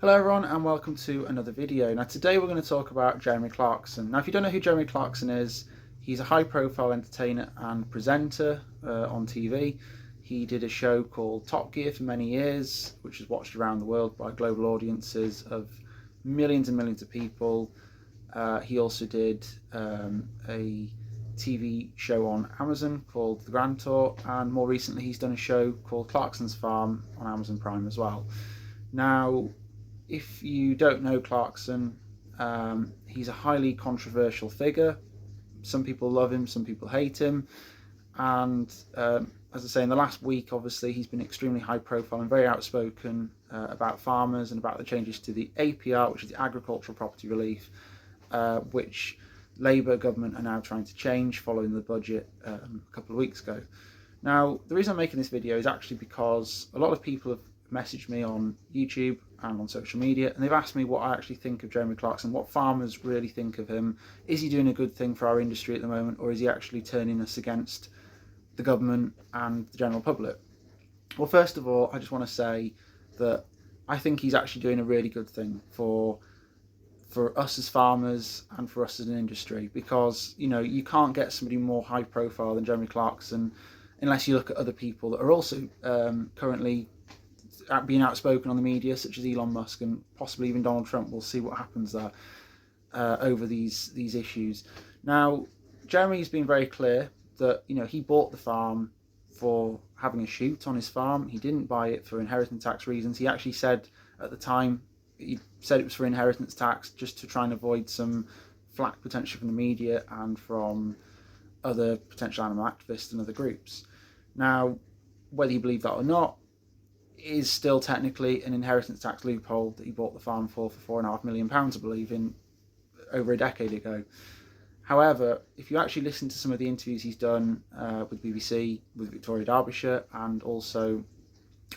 Hello everyone and welcome to another video. Now today we're going to talk about Jeremy Clarkson. Now if you don't know who Jeremy Clarkson is, he's a high profile entertainer and presenter on TV. He did a show called Top Gear for many years, which was watched around the world by global audiences of millions and millions of people. He also did a TV show on Amazon called The Grand Tour, and more recently he's done a show called Clarkson's Farm on Amazon Prime as well. Now, if you don't know Clarkson, he's a highly controversial figure. Some people love him, some people hate him, and as I say, in the last week obviously he's been extremely high profile and very outspoken about farmers and about the changes to the APR, which is the Agricultural Property Relief, which Labour government are now trying to change following the budget a couple of weeks ago. Now, the reason I'm making this video is actually because a lot of people have messaged me on YouTube and on social media, and they've asked me what I actually think of Jeremy Clarkson, what farmers really think of him. Is he doing a good thing for our industry at the moment, or is he actually turning us against the government and the general public? Well, first of all, I just want to say that I think he's actually doing a really good thing for us as farmers and for us as an industry, because you can't get somebody more high profile than Jeremy Clarkson unless you look at other people that are also currently being outspoken on the media, such as Elon Musk and possibly even Donald Trump. We'll see what happens there over these issues. Now, Jeremy's been very clear that he bought the farm for having a shoot on his farm. He didn't buy it for inheritance tax reasons. He actually said at the time, he said it was for inheritance tax just to try and avoid some flack potentially from the media and from other potential animal activists and other groups. Now, whether you believe that or not, is still technically an inheritance tax loophole that he bought the farm for £4.5 million, I believe, in over a decade ago. However, if you actually listen to some of the interviews he's done with BBC, with Victoria Derbyshire, and also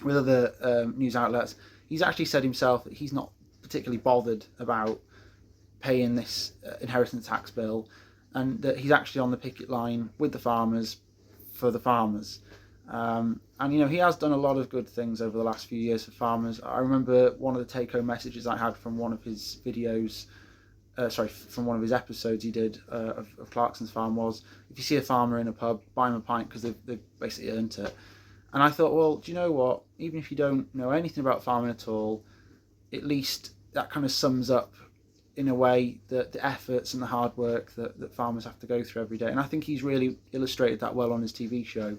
with other news outlets, he's actually said himself that he's not particularly bothered about paying this inheritance tax bill, and that he's actually on the picket line with the farmers for the farmers. And he has done a lot of good things over the last few years for farmers. I remember one of the take-home messages I had from one of his videos, from one of his episodes he did of Clarkson's Farm was, if you see a farmer in a pub, buy him a pint because they've basically earned it. And I thought, well, do you know what? Even if you don't know anything about farming at all, at least that kind of sums up in a way that the efforts and the hard work that farmers have to go through every day. And I think he's really illustrated that well on his TV show.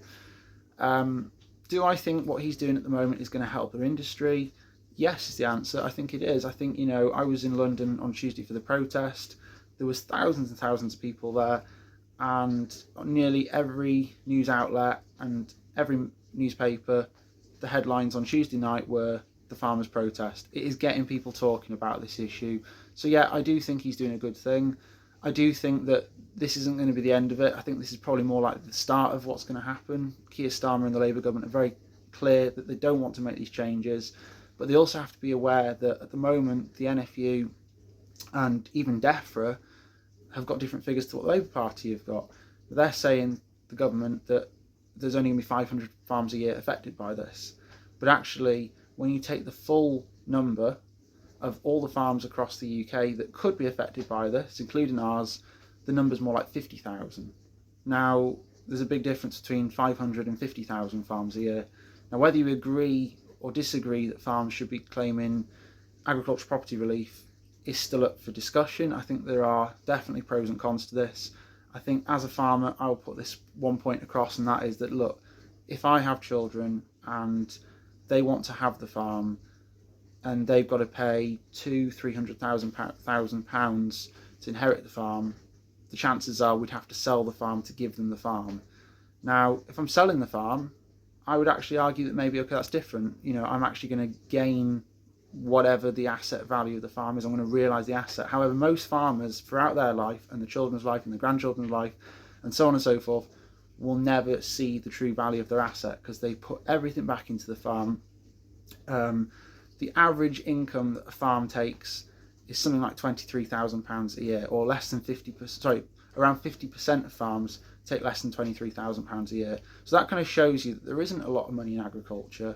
Do I think what he's doing at the moment is going to help their industry? Yes is the answer. I think it is. I think, I was in London on Tuesday for the protest. There was thousands and thousands of people there, and nearly every news outlet and every newspaper, the headlines on Tuesday night were the farmers' protest. It is getting people talking about this issue. So yeah, I do think he's doing a good thing. I do think that this isn't going to be the end of it. I think this is probably more like the start of what's going to happen. Keir Starmer and the Labour government are very clear that they don't want to make these changes, but they also have to be aware that at the moment the NFU and even DEFRA have got different figures to what the Labour Party have got. But they're saying, the government, that there's only going to be 500 farms a year affected by this. But actually, when you take the full number of all the farms across the UK that could be affected by this, including ours, the number's more like 50,000. Now, there's a big difference between 500 and 50,000 farms a year. Now, whether you agree or disagree that farms should be claiming agricultural property relief is still up for discussion. I think there are definitely pros and cons to this. I think as a farmer, I will put this one point across, and that is that, look, if I have children and they want to have the farm, and they've got to pay £200,000-300,000 to inherit the farm, the chances are we'd have to sell the farm to give them the farm. Now, if I'm selling the farm, I would actually argue that maybe, okay, that's different. I'm actually going to gain whatever the asset value of the farm is. I'm going to realise the asset. However, most farmers throughout their life, and the children's life and the grandchildren's life, and so on and so forth, will never see the true value of their asset because they put everything back into the farm. The average income that a farm takes is something like £23,000 a year, or less than 50%. Sorry, around 50% of farms take less than £23,000 a year. So that kind of shows you that there isn't a lot of money in agriculture,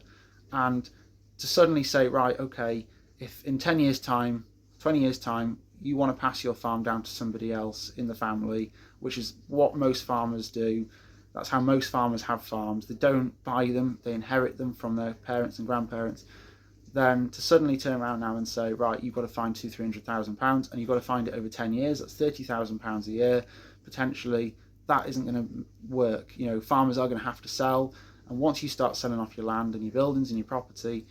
and to suddenly say, right, okay, if in 10 years time, 20 years time, you want to pass your farm down to somebody else in the family, which is what most farmers do. That's how most farmers have farms. They don't buy them, they inherit them from their parents and grandparents. Then to suddenly turn around now and say, right, you've got to find £200,000-300,000 and you've got to find it over 10 years, that's £30,000 a year, potentially, that isn't going to work. You know, farmers are going to have to sell, and once you start selling off your land and your buildings and your property,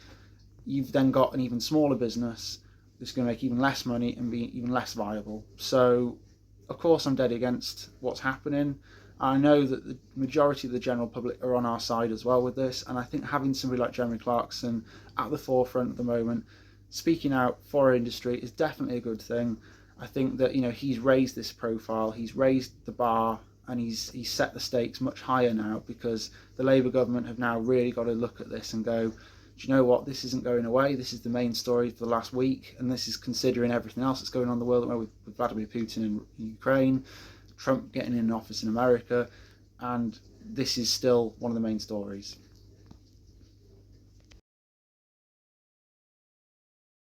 you've then got an even smaller business that's going to make even less money and be even less viable. So, of course, I'm dead against what's happening. I know that the majority of the general public are on our side as well with this, and I think having somebody like Jeremy Clarkson at the forefront at the moment, speaking out for our industry, is definitely a good thing. I think that, you know, he's raised this profile, he's raised the bar, and he's set the stakes much higher now, because the Labour government have now really got to look at this and go, do you know what, this isn't going away, this is the main story for the last week, and this is considering everything else that's going on in the world with Vladimir Putin in Ukraine, Trump getting in office in America, and this is still one of the main stories.